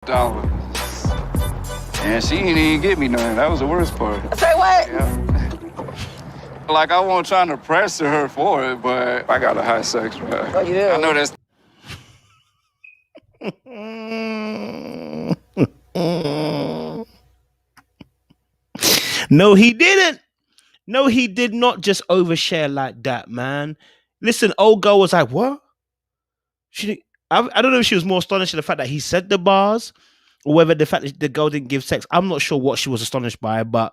$. And she didn't even get me none. That was the worst part. Say what? Yeah. Like, I wasn't trying to pressure her for it, but I got a high sex drive. Oh, you do? I know that's... No, he didn't. No, he did not just overshare like that, man. Listen, old girl was like, what? I don't know if she was more astonished at the fact that he said the bars or whether the fact that the girl didn't give sex. I'm not sure what she was astonished by, but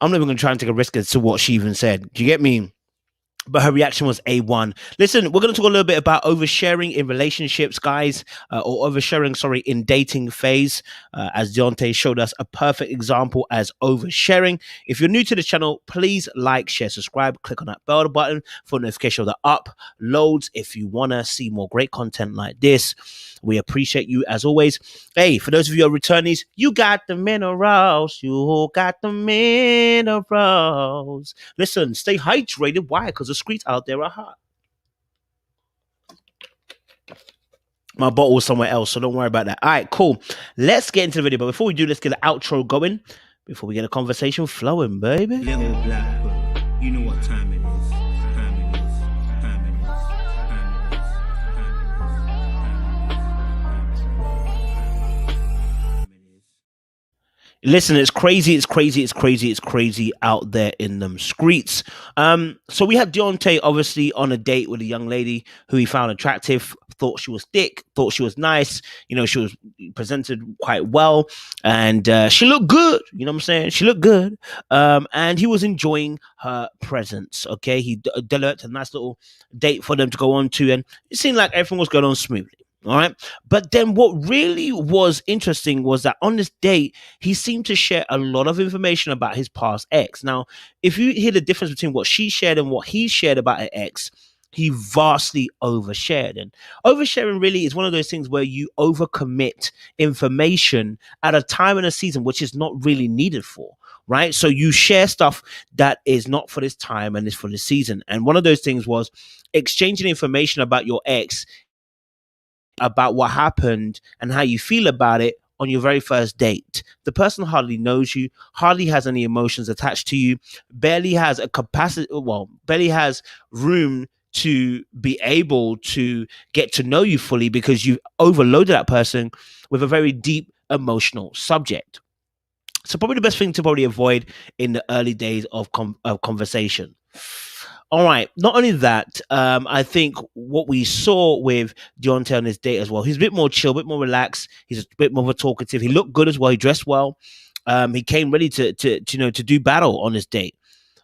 I'm not even going to try and take a risk as to what she even said. Do you get me? But her reaction was A1. Listen, we're going to talk a little bit about oversharing in relationships, guys, or oversharing, sorry, in dating phase, as Daonte showed us a perfect example as oversharing. If you're new to the channel, please like, share, subscribe, click on that bell button for notification of the uploads if you want to see more great content like this. We appreciate you as always. Hey, for those of you who are returnees, you got the minerals. You got the minerals. Listen, stay hydrated. Why? Because the streets out there are hot. My bottle was somewhere else, so don't worry about that. All right, cool. Let's get into the video. But before we do, let's get the outro going. Before we get a conversation flowing, baby. Little black book. You know what time it is. Listen, it's crazy out there in them streets. So we had Daonte obviously on a date with a young lady who he found attractive, thought she was thick, thought she was nice, you know, she was presented quite well, and she looked good, you know what I'm saying? She looked good. And he was enjoying her presence, okay? He developed a nice little date for them to go on to, and it seemed like everything was going on smoothly. All right. But then what really was interesting was that on this date, he seemed to share a lot of information about his past ex. Now, if you hear the difference between what she shared and what he shared about her ex, he vastly overshared. And oversharing really is one of those things where you overcommit information at a time in a season which is not really needed for. Right. So you share stuff that is not for this time and is for this season. And one of those things was exchanging information about your ex, about what happened and how you feel about it on your very first date. The person hardly knows you, hardly has any emotions attached to you, barely has a capacity, barely has room to be able to get to know you fully because you've overloaded that person with a very deep emotional subject. So probably the best thing to probably avoid in the early days of conversation. All right. Not only that, I think what we saw with Daonte on his date as well, he's a bit more chill, a bit more relaxed. He's a bit more of a talkative. He looked good as well. He dressed well. He came ready to do battle on his date.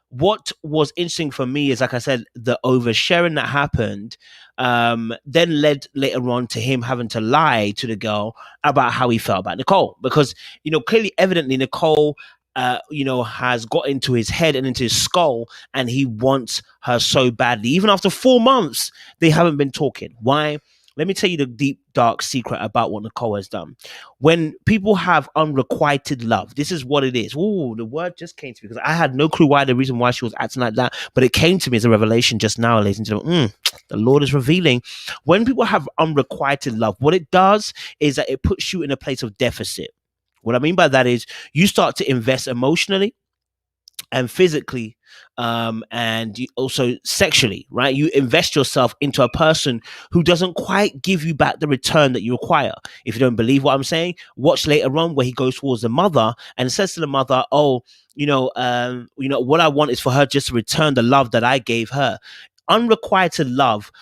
What was interesting for me is, like I said, the oversharing that happened then led later on to him having to lie to the girl about how he felt about Nicole. Because, you know, clearly, evidently, Nicole has got into his head and into his skull, and he wants her so badly. Even after 4 months, they haven't been talking. Why? Let me tell you the deep, dark secret about what Nicole has done. When people have unrequited love, this is what it is. Oh, the word just came to me because I had no clue the reason why she was acting like that, but it came to me as a revelation just now, ladies and gentlemen. The Lord is revealing. When people have unrequited love, what it does is that it puts you in a place of deficit. What I mean by that is you start to invest emotionally and physically, and you also sexually, right? You invest yourself into a person who doesn't quite give you back the return that you require. If you don't believe what I'm saying, watch later on where he goes towards the mother and says to the mother, "Oh, what I want is for her just to return the love that I gave her." Unrequited love,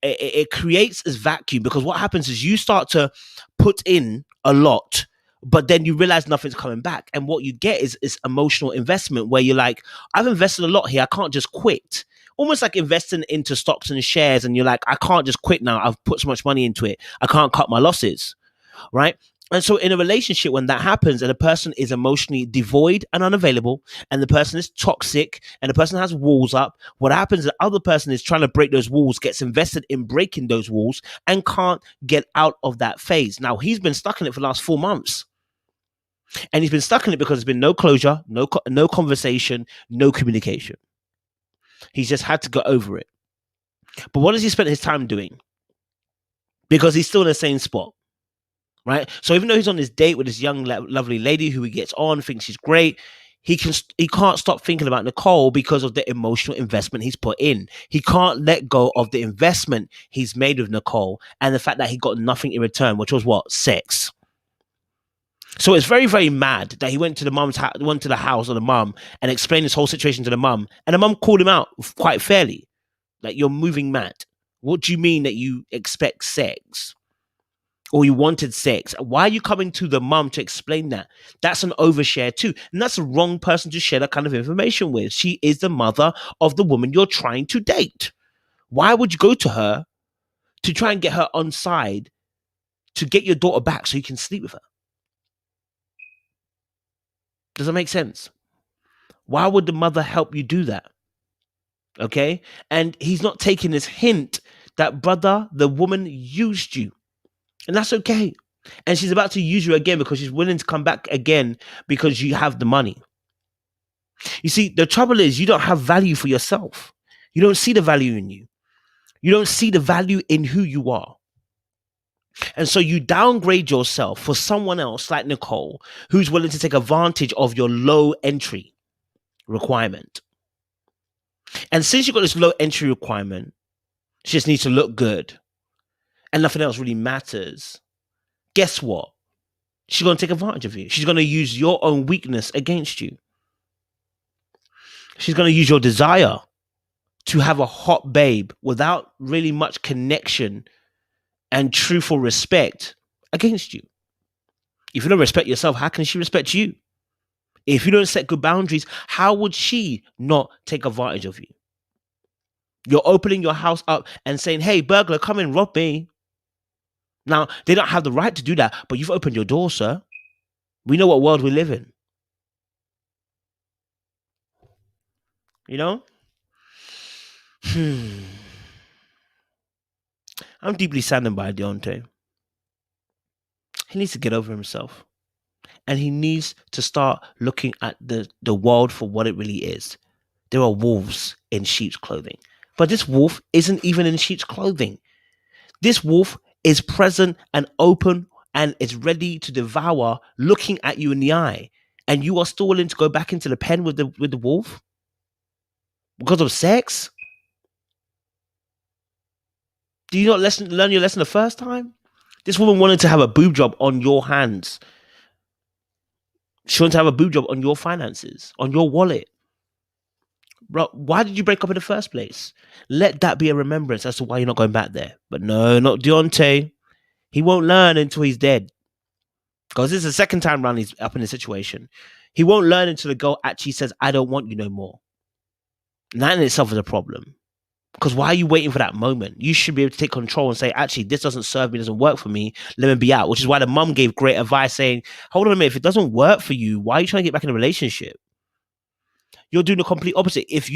it creates this vacuum, because what happens is you start to put in a lot, but then you realize nothing's coming back. And what you get is emotional investment where you're like, I've invested a lot here. I can't just quit. Almost like investing into stocks and shares. And you're like, I can't just quit now. I've put so much money into it. I can't cut my losses. Right. And so in a relationship, when that happens and a person is emotionally devoid and unavailable, and the person is toxic and the person has walls up, what happens is the other person is trying to break those walls, gets invested in breaking those walls, and can't get out of that phase. Now, he's been stuck in it for the last 4 months. And he's been stuck in it because there's been no closure, no conversation, no communication. He's just had to go over it. But what has he spent his time doing? Because he's still in the same spot. right? So even though he's on this date with this young, lovely lady who he gets on, thinks she's great, he can't stop thinking about Nicole because of the emotional investment he's put in. He can't let go of the investment he's made with Nicole and the fact that he got nothing in return, which was what? Sex. So it's very, very mad that he went to the house of the mum and explained this whole situation to the mum, and the mum called him out quite fairly, like, you're moving mad. What do you mean that you expect sex? Or you wanted sex? Why are you coming to the mum to explain that? That's an overshare too. And that's the wrong person to share that kind of information with. She is the mother of the woman you're trying to date. Why would you go to her to try and get her on side to get your daughter back so you can sleep with her? Does that make sense? Why would the mother help you do that? Okay? And he's not taking this hint that, brother, the woman used you. And that's okay. And she's about to use you again because she's willing to come back again because you have the money. You see, the trouble is you don't have value for yourself. You don't see the value in you. You don't see the value in who you are. And so you downgrade yourself for someone else like Nicole, who's willing to take advantage of your low entry requirement. And since you've got this low entry requirement, she just needs to look good and nothing else really matters. Guess what? She's going to take advantage of you. She's going to use your own weakness against you. She's going to use your desire to have a hot babe without really much connection and truthful respect against you. If you don't respect yourself, how can she respect you? If you don't set good boundaries, how would she not take advantage of you? You're opening your house up and saying, hey, burglar, come and rob me. Now, they don't have the right to do that, but you've opened your door, sir. We know what world we live in. You know? I'm deeply saddened by Daonte. He needs to get over himself. And he needs to start looking at the world for what it really is. There are wolves in sheep's clothing. But this wolf isn't even in sheep's clothing. This wolf is present and open and is ready to devour, looking at you in the eye. And you are still willing to go back into the pen with the wolf? Because of sex? Do you not learn your lesson the first time? This woman wanted to have a boob job on your hands. She wanted to have a boob job on your finances, on your wallet. Bro, why did you break up in the first place? Let that be a remembrance as to why you're not going back there. But no, not Daonte. He won't learn until he's dead. Because this is the second time around he's up in this situation. He won't learn until the girl actually says, I don't want you no more. And that in itself is a problem. Because why are you waiting for that moment? You should be able to take control and say, actually, this doesn't serve me, doesn't work for me. Let me be out. Which is why the mum gave great advice saying, hold on a minute, if it doesn't work for you, why are you trying to get back in a relationship? You're doing the complete opposite. If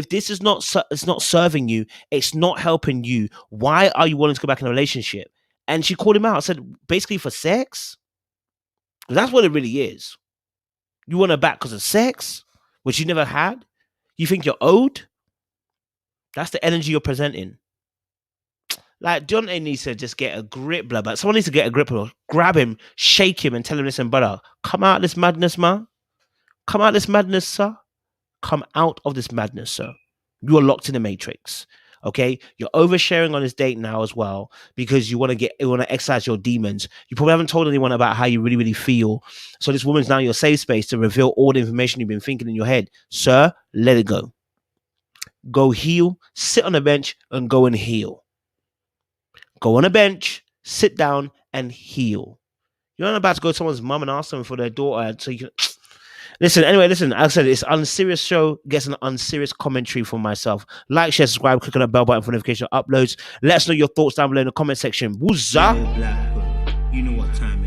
this is it's not serving you, it's not helping you, why are you wanting to go back in a relationship? And she called him out and said, basically for sex? Because that's what it really is. You want her back because of sex, which you never had? You think you're owed? That's the energy you're presenting. Like, Daonte needs to just get a grip, blah, blah. Someone needs to get a grip of him, grab him, shake him, and tell him, listen, brother, come out of this madness, man. Come out of this madness, sir. Come out of this madness, sir. You are locked in the matrix. Okay? You're oversharing on this date now as well because you want to exercise your demons. You probably haven't told anyone about how you really, really feel. So this woman's now your safe space to reveal all the information you've been thinking in your head. Sir, let it go. Go heal, sit on a bench and go and heal. Go on a bench, sit down and heal. You're not about to go to someone's mum and ask them for their daughter so you can... Listen, as I said, it's an unserious show, gets an unserious commentary from myself. Like, share, subscribe, click on the bell button for notification uploads. Let us know your thoughts down below in the comment section. Wooza! Black, you know what time it is.